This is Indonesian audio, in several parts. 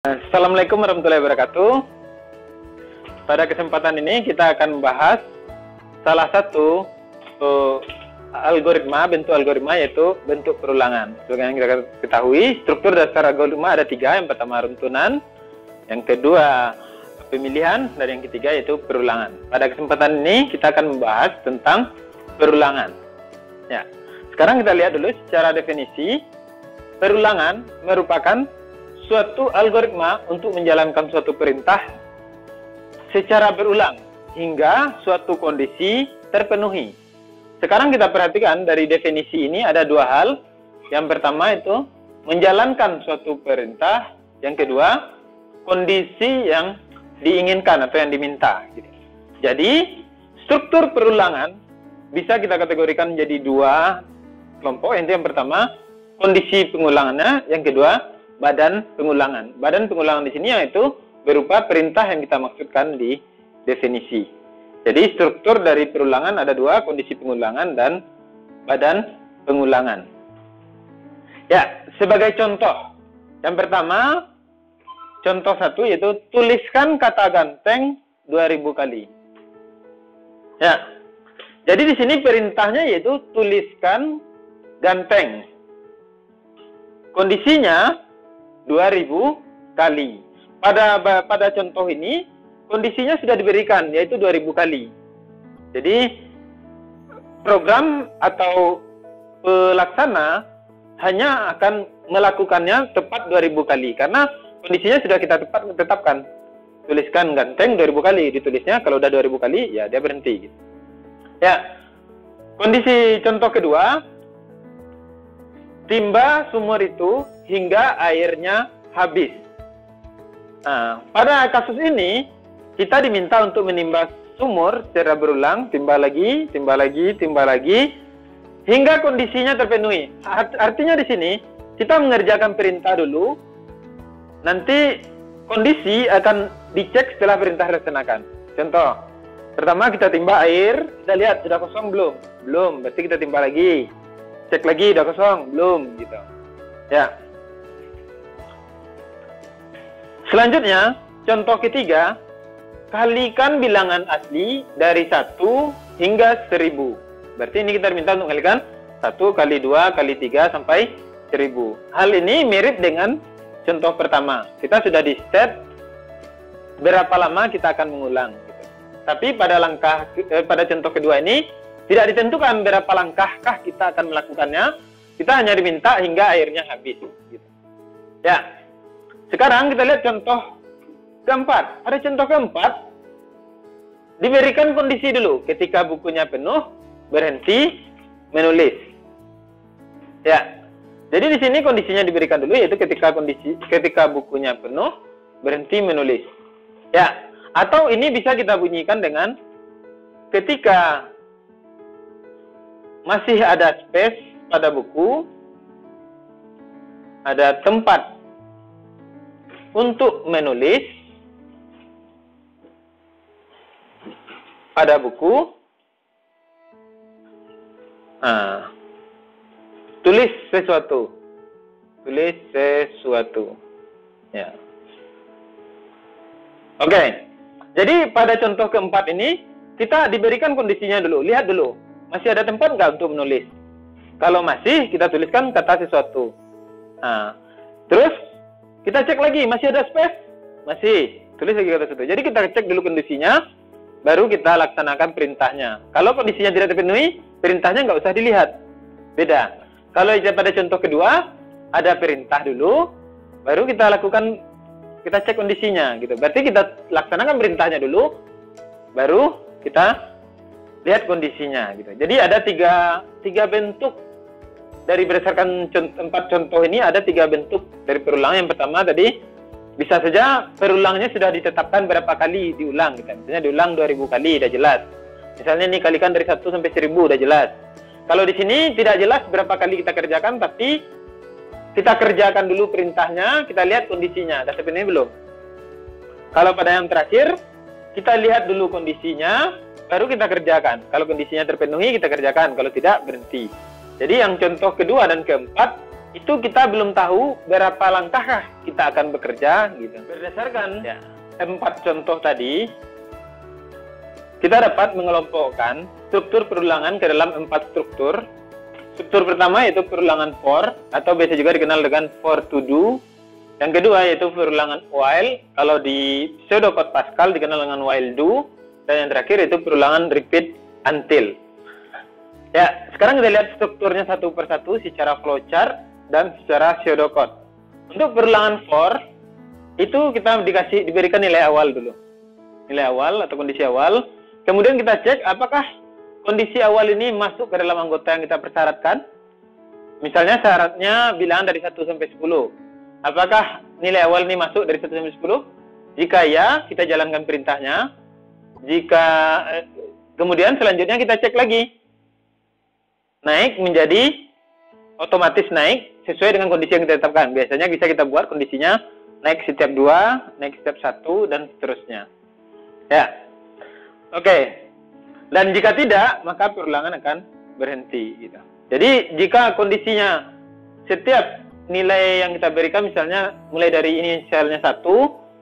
Assalamualaikum warahmatullahi wabarakatuh. Pada kesempatan ini kita akan membahas salah satu bentuk algoritma yaitu bentuk perulangan. Seperti yang kita ketahui, struktur dasar algoritma ada tiga. Yang pertama runtunan, yang kedua pemilihan, dan yang ketiga yaitu perulangan. Pada kesempatan ini kita akan membahas tentang perulangan. Ya, sekarang kita lihat dulu secara definisi. Perulangan merupakan suatu algoritma untuk menjalankan suatu perintah secara berulang hingga suatu kondisi terpenuhi. Sekarang kita perhatikan dari definisi ini ada dua hal. Yang pertama itu menjalankan suatu perintah, yang kedua kondisi yang diinginkan atau yang diminta. Jadi struktur perulangan bisa kita kategorikan menjadi dua kelompok. Yang pertama kondisi pengulangannya, yang kedua badan pengulangan. Badan pengulangan di sini yaitu berupa perintah yang kita maksudkan di definisi. Jadi struktur dari perulangan ada dua, kondisi pengulangan dan badan pengulangan. Ya, sebagai contoh. Yang pertama, contoh satu yaitu tuliskan kata ganteng 2000 kali. Ya. Jadi di sini perintahnya yaitu tuliskan ganteng. Kondisinya 2000 kali. Pada contoh ini kondisinya sudah diberikan yaitu 2000 kali. Jadi program atau pelaksana hanya akan melakukannya tepat 2000 kali karena kondisinya sudah kita tetapkan. Tuliskan ganteng 2000 kali, ditulisnya kalau udah 2000 kali ya dia berhenti. Ya. Kondisi contoh kedua, timba sumur itu hingga airnya habis. Nah, pada kasus ini kita diminta untuk menimba sumur secara berulang, timba lagi, hingga kondisinya terpenuhi. Artinya di sini kita mengerjakan perintah dulu, nanti kondisi akan dicek setelah perintah dilaksanakan. Contoh, pertama kita timba air, kita lihat sudah kosong belum? Belum, berarti kita timba lagi. Cek lagi, udah kosong? Belum, gitu. Ya. Selanjutnya, contoh ketiga, kalikan bilangan asli dari 1 hingga 1000. Berarti ini kita minta untuk kalikan 1 kali 2 kali 3 sampai 1000. Hal ini mirip dengan contoh pertama. Kita sudah di set berapa lama kita akan mengulang. Gitu. Tapi pada contoh kedua ini, tidak ditentukan berapa langkahkah kita akan melakukannya. Kita hanya diminta hingga airnya habis. Gitu. Ya. Sekarang kita lihat contoh keempat. Pada contoh keempat, diberikan kondisi dulu. Ketika bukunya penuh, berhenti menulis. Ya. Jadi di sini kondisinya diberikan dulu, yaitu ketika bukunya penuh, berhenti menulis. Ya. Atau ini bisa kita bunyikan dengan ketika masih ada space pada buku, ada tempat untuk menulis pada buku, tulis sesuatu. Ya. Oke. Jadi pada contoh keempat ini kita diberikan kondisinya dulu. Lihat dulu, masih ada tempat nggak untuk menulis? Kalau masih, kita tuliskan kata sesuatu. Terus kita cek lagi, masih ada space? Masih, tulis lagi kata sesuatu. Jadi kita cek dulu kondisinya, baru kita laksanakan perintahnya. Kalau kondisinya tidak terpenuhi, perintahnya nggak usah dilihat. Beda. Kalau pada contoh kedua, ada perintah dulu, baru kita cek kondisinya. Gitu. Berarti kita laksanakan perintahnya dulu, baru kita lihat kondisinya. Gitu. Jadi ada tiga bentuk. Dari berdasarkan empat contoh ini ada 3 bentuk dari perulangan. Yang pertama tadi bisa saja perulangnya sudah ditetapkan berapa kali diulang. Gitu. Misalnya diulang 2000 kali, sudah jelas. Misalnya ini kalikan dari 1 sampai 1000, sudah jelas. Kalau di sini tidak jelas berapa kali kita kerjakan, tapi kita kerjakan dulu perintahnya, kita lihat kondisinya. Sudah terpenuhi belum? Kalau pada yang terakhir, kita lihat dulu kondisinya, baru kita kerjakan. Kalau kondisinya terpenuhi, kita kerjakan. Kalau tidak, berhenti. Jadi yang contoh kedua dan keempat itu kita belum tahu berapa langkahkah kita akan bekerja gitu. Berdasarkan 4 contoh tadi, kita dapat mengelompokkan struktur perulangan ke dalam 4 struktur. Struktur pertama yaitu perulangan for, atau biasa juga dikenal dengan for to do. Yang kedua yaitu perulangan while, kalau di pseudocode Pascal dikenal dengan while do. Dan yang terakhir yaitu perulangan repeat until. Ya, sekarang kita lihat strukturnya satu persatu secara flowchart dan secara pseudocode. Untuk perulangan for, itu kita diberikan nilai awal dulu. Nilai awal atau kondisi awal. Kemudian kita cek apakah kondisi awal ini masuk ke dalam anggota yang kita persyaratkan. Misalnya syaratnya bilangan dari 1 sampai 10. Apakah nilai awal ini masuk dari 1 sampai 10? Jika ya, kita jalankan perintahnya. Jika kemudian selanjutnya kita cek lagi. Naik menjadi otomatis naik sesuai dengan kondisi yang kita tetapkan. Biasanya bisa kita buat kondisinya naik setiap 2, naik setiap 1, dan seterusnya. Ya. Oke. Dan jika tidak, maka perulangan akan berhenti gitu. Jadi jika kondisinya setiap nilai yang kita berikan, misalnya mulai dari inisialnya 1,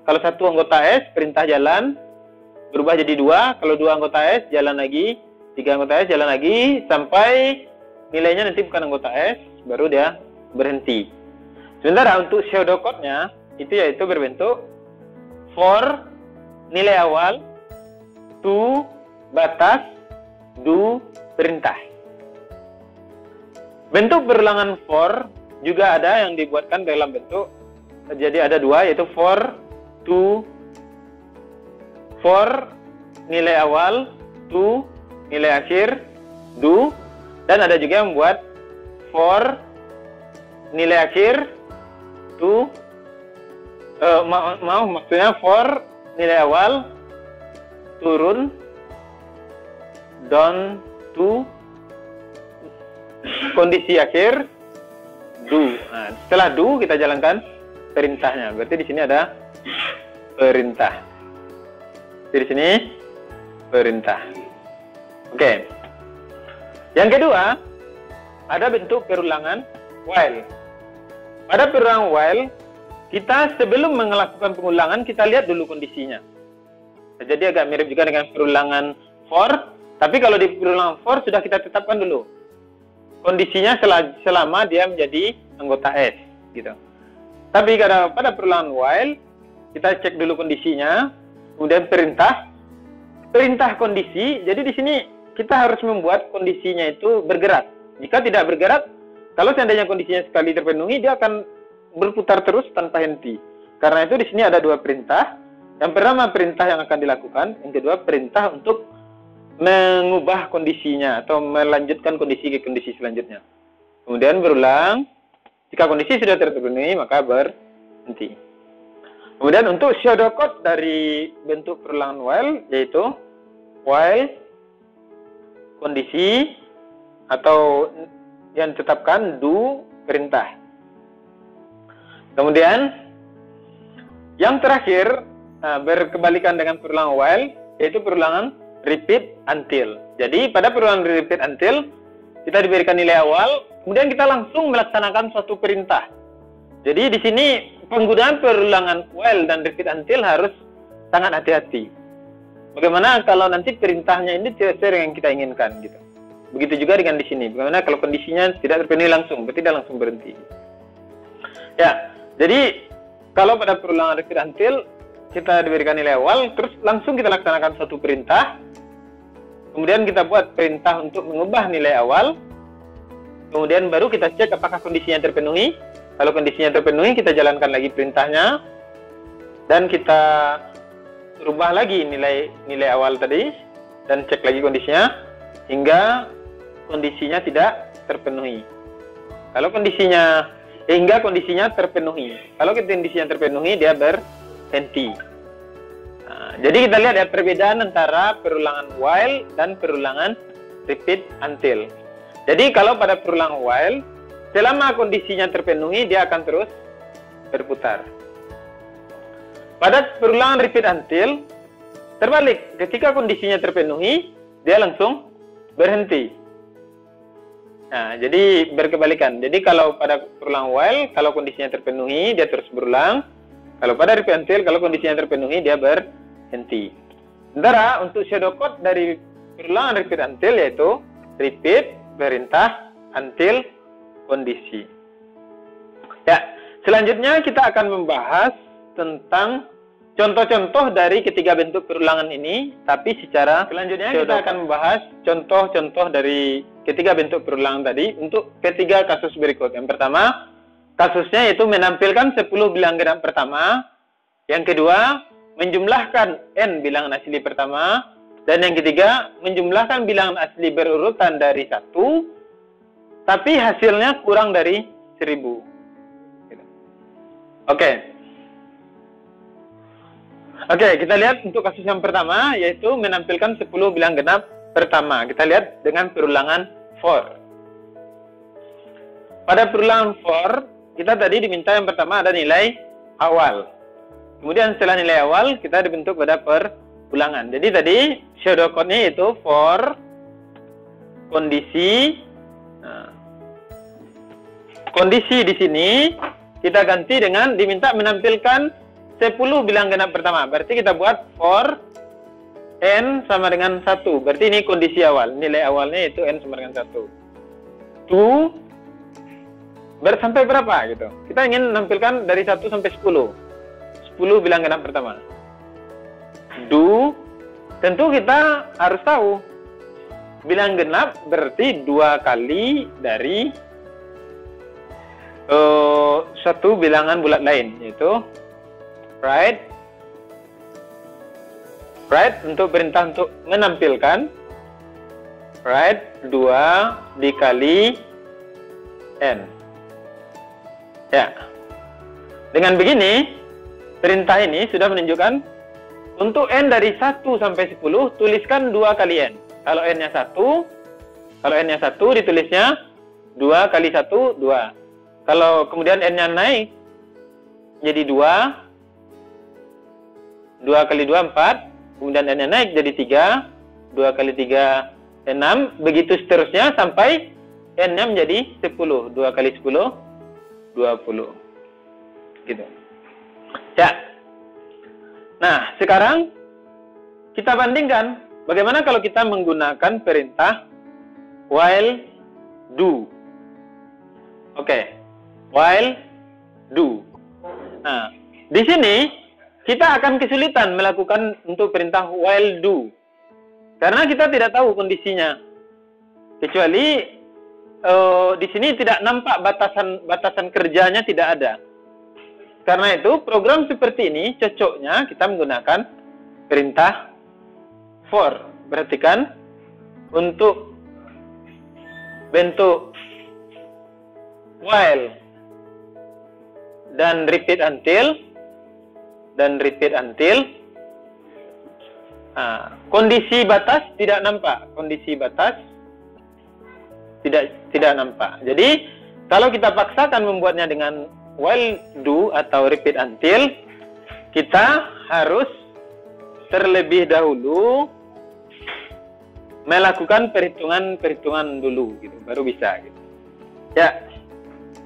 kalau 1 anggota S, perintah jalan, berubah jadi 2, kalau 2 anggota S, jalan lagi, 3 anggota S, jalan lagi, sampai nilainya nanti bukan anggota S, baru dia berhenti. Sementara untuk pseudocode-nya, itu yaitu berbentuk for, nilai awal, to, batas, do, perintah. Bentuk perulangan for juga ada yang dibuatkan dalam bentuk, jadi ada 2, yaitu for, to, for, nilai awal, to, nilai akhir, do, dan ada juga yang membuat for, nilai akhir, to, maksudnya for, nilai awal, turun, down, to, kondisi akhir, do. Nah, setelah do kita jalankan perintahnya. Berarti di sini ada perintah. Di sini perintah. Oke. Yang kedua, ada bentuk perulangan while. Pada perulangan while, kita sebelum melakukan pengulangan, kita lihat dulu kondisinya. Jadi agak mirip juga dengan perulangan for, tapi kalau di perulangan for sudah kita tetapkan dulu kondisinya selama dia menjadi anggota S, gitu. Tapi pada perulangan while, kita cek dulu kondisinya, kemudian perintah kondisi. Jadi di sini kita harus membuat kondisinya itu bergerak. Jika tidak bergerak, kalau seandainya kondisinya sekali terpenuhi, dia akan berputar terus tanpa henti. Karena itu di sini ada 2 perintah. Yang pertama perintah yang akan dilakukan, yang kedua perintah untuk mengubah kondisinya atau melanjutkan kondisi ke kondisi selanjutnya. Kemudian berulang. Jika kondisi sudah terpenuhi, maka berhenti. Kemudian untuk pseudocode dari bentuk perulangan while, yaitu while, kondisi, atau yang ditetapkan, do, perintah. Kemudian yang terakhir, berkebalikan dengan perulangan while, yaitu perulangan repeat until. Jadi pada perulangan repeat until, kita diberikan nilai awal, kemudian kita langsung melaksanakan suatu perintah. Jadi di sini penggunaan perulangan while dan repeat until harus sangat hati-hati. Bagaimana kalau nanti perintahnya ini tidak sesuai dengan yang kita inginkan, gitu. Begitu juga dengan di sini. Bagaimana kalau kondisinya tidak terpenuhi langsung, berarti dia langsung berhenti. Ya, jadi kalau pada perulangan repeat until, kita diberikan nilai awal, terus langsung kita laksanakan suatu perintah. Kemudian kita buat perintah untuk mengubah nilai awal. Kemudian baru kita cek apakah kondisinya terpenuhi. Kalau kondisinya terpenuhi, kita jalankan lagi perintahnya. Dan kita rubah lagi nilai awal tadi. Dan cek lagi kondisinya. Hingga kondisinya tidak terpenuhi. Kalau kondisinya, hingga kondisinya terpenuhi. Kalau kondisinya terpenuhi, dia berhenti. Nah, jadi kita lihat ya perbedaan antara perulangan while dan perulangan repeat until. Jadi kalau pada perulangan while, selama kondisinya terpenuhi, dia akan terus berputar. Pada perulangan repeat until, terbalik. Ketika kondisinya terpenuhi, dia langsung berhenti. Nah, jadi berkebalikan. Jadi kalau pada perulang while, kalau kondisinya terpenuhi, dia terus berulang. Kalau pada repeat until, kalau kondisinya terpenuhi, dia berhenti. Sementara untuk pseudocode dari perulangan repeat until yaitu repeat, perintah, until, kondisi. Ya, selanjutnya kita akan membahas tentang contoh-contoh dari ketiga bentuk perulangan ini, tapi secara selanjutnya kita akan membahas contoh-contoh dari ketiga bentuk perulangan tadi untuk ketiga kasus berikut. Yang pertama, kasusnya yaitu menampilkan 10 bilangan genap pertama. Yang kedua, menjumlahkan n bilangan asli pertama. Dan yang ketiga, menjumlahkan bilangan asli berurutan dari 1, tapi hasilnya kurang dari 1000. Oke, kita lihat untuk kasus yang pertama, yaitu menampilkan 10 bilangan genap pertama. Kita lihat dengan perulangan for. Pada perulangan for, kita tadi diminta yang pertama ada nilai awal. Kemudian setelah nilai awal, kita dibentuk pada perulangan. Jadi tadi pseudocode-nya itu for kondisi. Nah, kondisi di sini kita ganti dengan diminta menampilkan 10 bilangan genap pertama. Berarti kita buat for n sama dengan 1. Berarti ini kondisi awal. Nilai awalnya itu n sama dengan 1. To sampai berapa gitu. Kita ingin menampilkan dari 1 sampai 10. 10 bilangan genap pertama. Do, tentu kita harus tahu bilangan genap berarti 2 kali dari satu bilangan bulat lain, yaitu right untuk perintah untuk menampilkan, right 2 dikali n. Ya, dengan begini perintah ini sudah menunjukkan untuk n dari 1 sampai 10 tuliskan 2 kali n. Kalau n-nya 1 ditulisnya 2 kali 1 2. Kalau kemudian n-nya naik jadi 2 kali 2 4, kemudian n-nya naik jadi 3, 2 kali 3 6, begitu seterusnya sampai n-nya menjadi 10. 2 kali 10 20. Gitu. Ya. Nah, sekarang kita bandingkan bagaimana kalau kita menggunakan perintah while do. Oke. While do. Nah, di sini kita akan kesulitan melakukan untuk perintah while do. Karena kita tidak tahu kondisinya. Kecuali di sini tidak nampak batasan kerjanya tidak ada. Karena itu program seperti ini cocoknya kita menggunakan perintah for. Perhatikan untuk bentuk while dan repeat until kondisi batas tidak nampak. Kondisi batas tidak nampak. Jadi kalau kita paksakan membuatnya dengan while do atau repeat until, kita harus terlebih dahulu melakukan perhitungan dulu gitu, baru bisa gitu. Ya.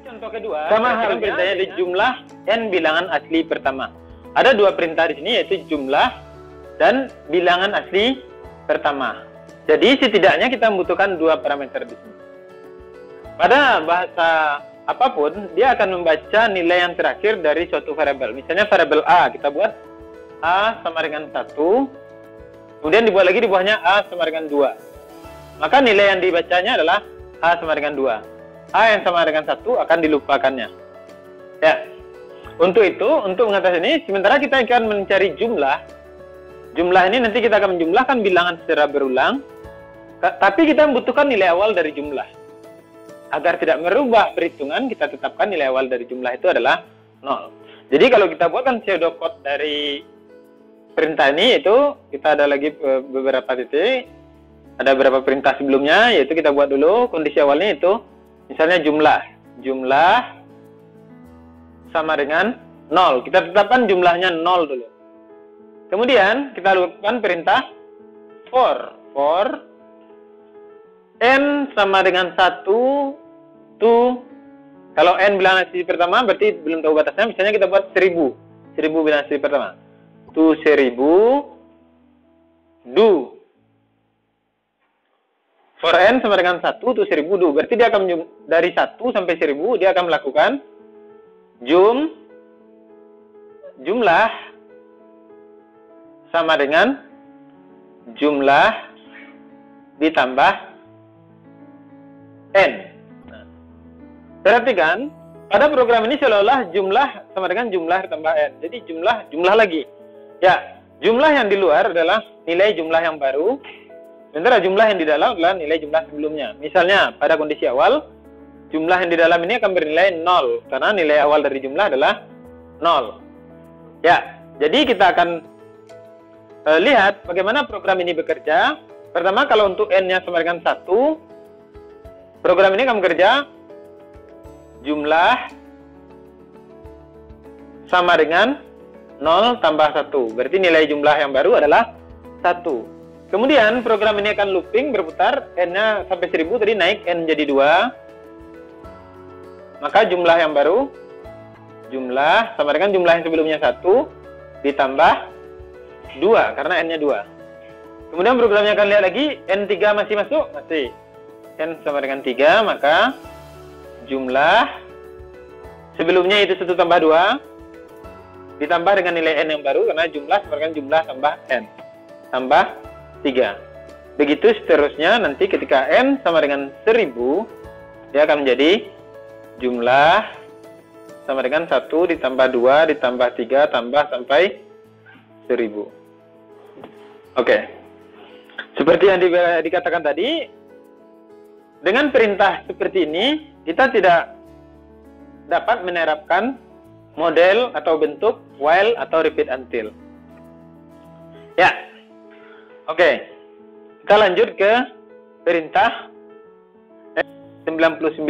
Contoh kedua, sama halnya perintahnya di jumlah n bilangan asli pertama. Ada 2 perintah di sini, yaitu jumlah dan bilangan asli pertama. Jadi setidaknya kita membutuhkan 2 parameter di sini. Pada bahasa apapun, dia akan membaca nilai yang terakhir dari suatu variabel. Misalnya variabel a, kita buat a sama dengan 1, kemudian dibuat lagi di bawahnya a sama dengan 2. Maka nilai yang dibacanya adalah a sama dengan 2. A yang sama dengan 1 akan dilupakannya. Ya. Untuk itu, untuk mengatasi ini, sementara kita akan mencari jumlah. Jumlah ini nanti kita akan menjumlahkan bilangan secara berulang, tapi kita membutuhkan nilai awal dari jumlah. Agar tidak merubah perhitungan, kita tetapkan nilai awal dari jumlah itu adalah 0. Jadi kalau kita buatkan pseudocode dari perintah ini, itu kita ada lagi beberapa titik, ada beberapa perintah sebelumnya, yaitu kita buat dulu kondisi awalnya itu, misalnya jumlah sama dengan 0. Kita tetapkan jumlahnya 0 dulu. Kemudian kita lakukan perintah for. N sama dengan 1 to, kalau N bilangan sisi pertama berarti belum tahu batasnya, misalnya kita buat 1000 bilangan sisi pertama, to 1000 do. For N sama dengan 1 to 1000 do, berarti dia akan dari 1 sampai 1000 dia akan melakukan jumlah sama dengan jumlah ditambah N. Nah, perhatikan, pada program ini seolah-olah jumlah sama dengan jumlah ditambah N. Jadi jumlah lagi. Ya, jumlah yang di luar adalah nilai jumlah yang baru, sementara jumlah yang di dalam adalah nilai jumlah sebelumnya. Misalnya, pada kondisi awal, jumlah yang di dalam ini akan bernilai 0, karena nilai awal dari jumlah adalah 0. Ya, jadi kita akan lihat bagaimana program ini bekerja. Pertama, kalau untuk N-nya sama dengan 1, program ini akan bekerja jumlah sama dengan 0 tambah 1. Berarti nilai jumlah yang baru adalah 1. Kemudian program ini akan looping berputar, N-nya sampai 1000 tadi naik N jadi 2. Maka jumlah yang baru, jumlah sama dengan jumlah yang sebelumnya 1 ditambah 2 karena N-nya 2. Kemudian programnya akan lihat lagi, N3 masih masuk? Masih. N sama dengan 3, maka jumlah sebelumnya itu 1 tambah 2 ditambah dengan nilai N yang baru, karena jumlah sama dengan jumlah tambah N tambah 3. Begitu seterusnya, nanti ketika N sama dengan 1000 dia akan menjadi jumlah sama dengan 1 ditambah 2 ditambah 3 tambah sampai 1000. Oke. Seperti yang dikatakan tadi, dengan perintah seperti ini kita tidak dapat menerapkan model atau bentuk while atau repeat until. Ya. Oke. Kita lanjut ke perintah 99.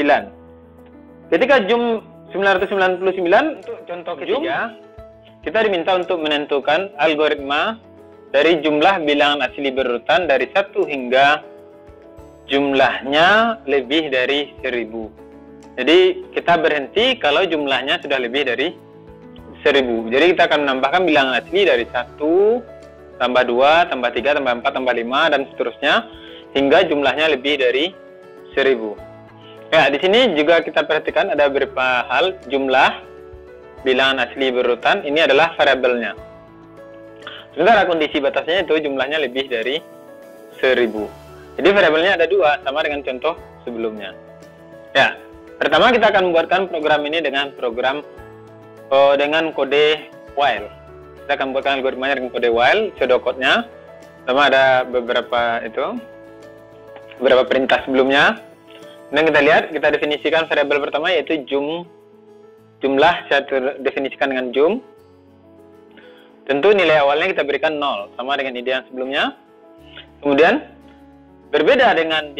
Ketika jum 999 untuk contoh ketiga, kita diminta untuk menentukan algoritma dari jumlah bilangan asli berurutan dari 1 hingga jumlahnya lebih dari 1000. Jadi kita berhenti kalau jumlahnya sudah lebih dari 1000. Jadi kita akan menambahkan bilangan asli dari 1 tambah 2 tambah 3 tambah 4 tambah 5 dan seterusnya hingga jumlahnya lebih dari 1000. Ya, di sini juga kita perhatikan ada beberapa hal. Jumlah bilangan asli berurutan ini adalah variabelnya. Sementara kondisi batasnya itu jumlahnya lebih dari 1000. Jadi variabelnya ada 2, sama dengan contoh sebelumnya. Ya, pertama kita akan membuatkan program ini dengan dengan kode while. Kita akan membuatkan algoritmanya dengan kode while, pseudocode-nya. Pertama ada beberapa perintah sebelumnya. Dan kita lihat, kita definisikan variabel pertama yaitu jumlah, saya definisikan dengan jum. Tentu nilai awalnya kita berikan 0, sama dengan ide yang sebelumnya. Kemudian berbeda dengan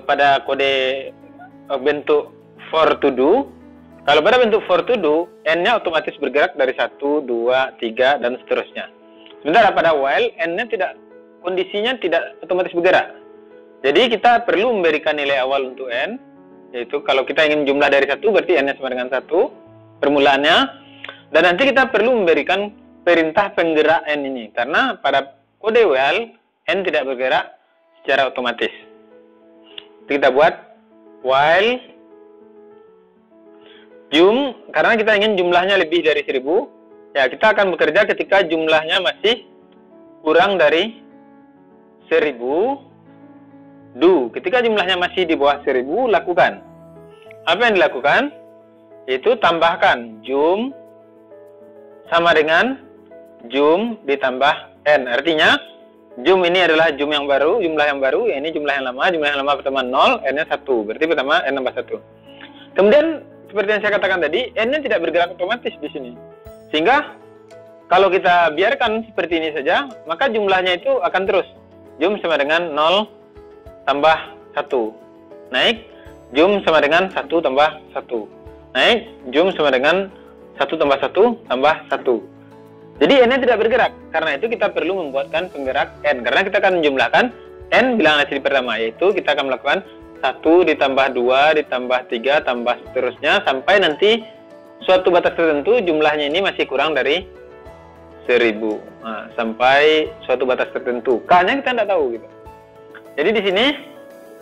pada kode bentuk for to do. Kalau pada bentuk for to do, N-nya otomatis bergerak dari 1, 2, 3 dan seterusnya. Sementara pada while, N-nya kondisinya tidak otomatis bergerak. Jadi kita perlu memberikan nilai awal untuk N, yaitu kalau kita ingin jumlah dari 1 berarti N-nya sama dengan 1 permulaannya. Dan nanti kita perlu memberikan perintah penggerak N ini, karena pada kode while N tidak bergerak secara otomatis. Jadi kita buat while jum, karena kita ingin jumlahnya lebih dari 1000, ya kita akan bekerja ketika jumlahnya masih kurang dari 1000. Do, ketika jumlahnya masih di bawah 1000, lakukan. Apa yang dilakukan? Yaitu tambahkan jum sama dengan jum ditambah N. Artinya, jum ini adalah jum yang baru, jumlah yang baru, ya ini jumlah yang lama pertama 0, N-nya 1. Berarti pertama N tambah 1. Kemudian, seperti yang saya katakan tadi, N-nya tidak bergerak otomatis di sini. Sehingga, kalau kita biarkan seperti ini saja, maka jumlahnya itu akan terus. Jum sama dengan 0 tambah 1. Naik, jum sama dengan 1 tambah 1. Naik, jum sama dengan 1 tambah 1 tambah 1. Jadi N-nya tidak bergerak. Karena itu kita perlu membuatkan penggerak N. Karena kita akan menjumlahkan n bilangan asli pertama, yaitu kita akan melakukan 1 ditambah 2 ditambah 3 tambah seterusnya sampai nanti suatu batas tertentu jumlahnya ini masih kurang dari 1000. Nah, sampai suatu batas tertentu. K-nya kita tidak tahu gitu. Jadi di sini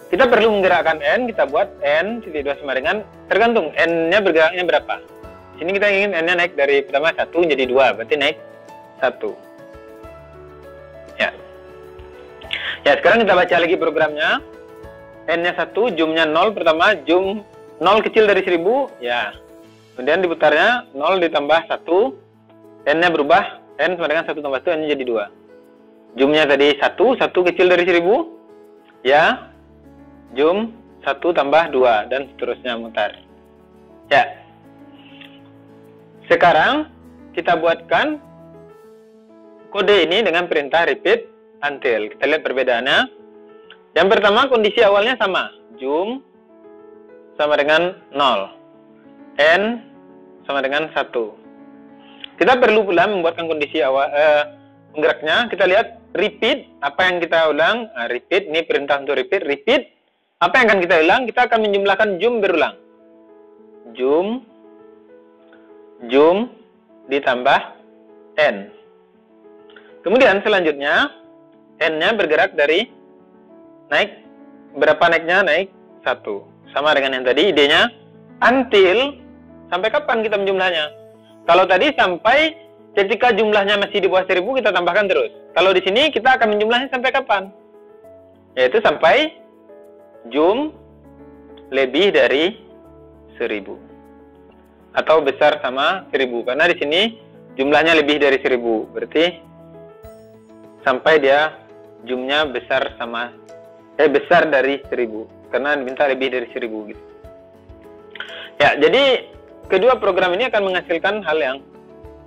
kita perlu menggerakkan n, kita buat n titik 2 sama dengan tergantung n-nya bergeraknya berapa. Di sini kita ingin n-nya naik dari pertama 1 jadi 2, berarti naik 1. Ya. Ya, sekarang kita baca lagi programnya. N-nya 1, jumnya 0 pertama, jum 0 kecil dari 1000, ya. Kemudian diputarnya 0 ditambah 1, n-nya berubah, n sama dengan 1 tambah 1, n-nya jadi 2. Jumnya tadi 1 kecil dari 1000, ya. Jum 1 tambah 2, dan seterusnya mutar. Ya. Sekarang kita buatkan kode ini dengan perintah repeat until. Kita lihat perbedaannya. Yang pertama, kondisi awalnya sama. Jum sama dengan 0. N sama dengan 1. Kita perlu pula membuatkan kondisi awal penggeraknya. Kita lihat repeat, apa yang kita ulang. Nah, repeat, ini perintah untuk repeat. Repeat, apa yang akan kita ulang? Kita akan menjumlahkan jum berulang. Jum ditambah n. Kemudian selanjutnya, n-nya bergerak dari naik, berapa naiknya? Naik 1. Sama dengan yang tadi, idenya until, sampai kapan kita menjumlahnya? Kalau tadi sampai ketika jumlahnya masih di bawah 1000, kita tambahkan terus. Kalau di sini kita akan menjumlahnya sampai kapan? Yaitu sampai jum lebih dari 1000 atau besar sama 1000, karena di sini jumlahnya lebih dari 1000, berarti sampai dia jumnya besar sama besar dari 1000, karena diminta lebih dari 1000 gitu. Ya, jadi kedua program ini akan menghasilkan hal yang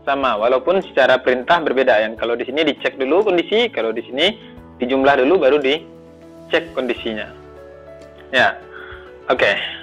sama walaupun secara perintah berbeda. Yang kalau di sini dicek dulu kondisi, kalau di sini dijumlah dulu baru dicek kondisinya. Ya. Oke.